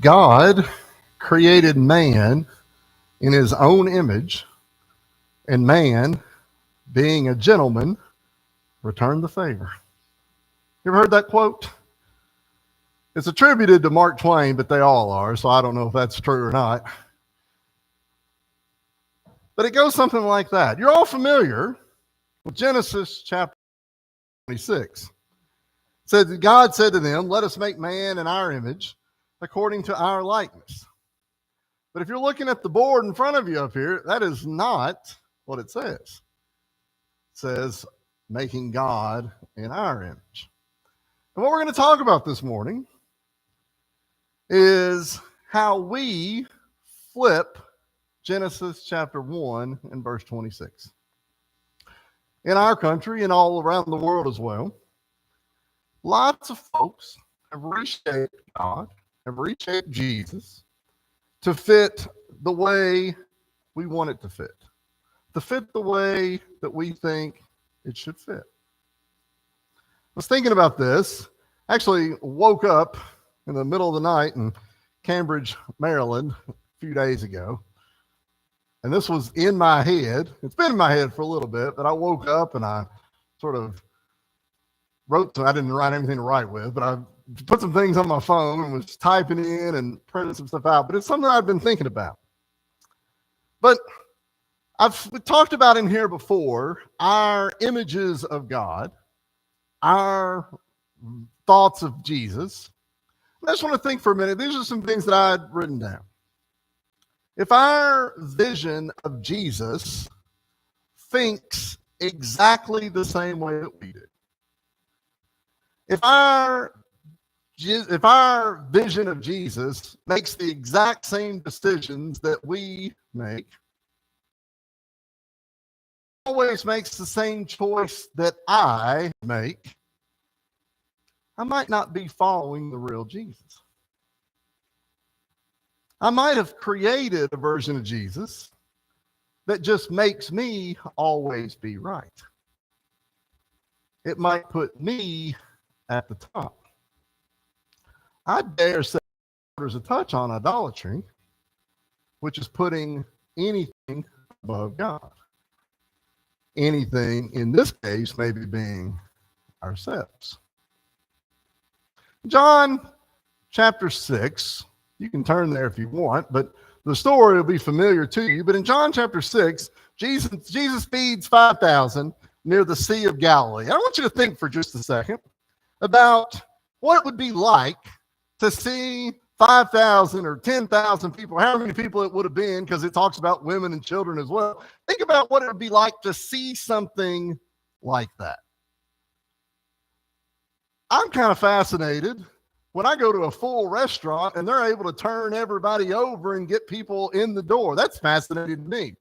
God created man in his own image, and man, being a gentleman, returned the favor. You ever heard that quote? It's attributed to Mark Twain, but they all are, so I don't know if that's true or not. But it goes something like that. You're all familiar with Genesis chapter 26. It says that God said to them, "Let us make man in our image, according to our likeness." But if you're looking at the board in front of you up here, that is not what it says. It says, making God in our image. And what we're going to talk about this morning is how we flip Genesis chapter 1 and verse 26. In our country and all around the world as well, lots of folks have reshaped God, have reshaped Jesus to fit the way we want it to fit the way that we think it should fit. I was thinking about this. Actually woke up in the middle of the night in Cambridge, Maryland, a few days ago. And this was in my head. It's been in my head for a little bit, but I woke up and I sort of wrote, I didn't write anything to write with, but I put some things on my phone and was typing in and printing some stuff out. But it's something I've been thinking about. But I've talked about in here before our images of God, our thoughts of Jesus. I just want to think for a minute. These are some things that I had written down. If our vision of Jesus thinks exactly the same way that we do, if our vision of Jesus makes the exact same decisions that we make, always makes the same choice that I make, I might not be following the real Jesus. I might have created a version of Jesus that just makes me always be right. It might put me at the top. I dare say there's a touch on idolatry, which is putting anything above God. Anything, in this case, maybe being ourselves. John chapter 6, you can turn there if you want, but the story will be familiar to you. But in John chapter 6, Jesus feeds 5,000 near the Sea of Galilee. I want you to think for just a second about what it would be like to see 5,000 or 10,000 people, however many people it would have been, because it talks about women and children as well. Think about what it would be like to see something like that. I'm kind of fascinated when I go to a full restaurant and they're able to turn everybody over and get people in the door. That's fascinating to me.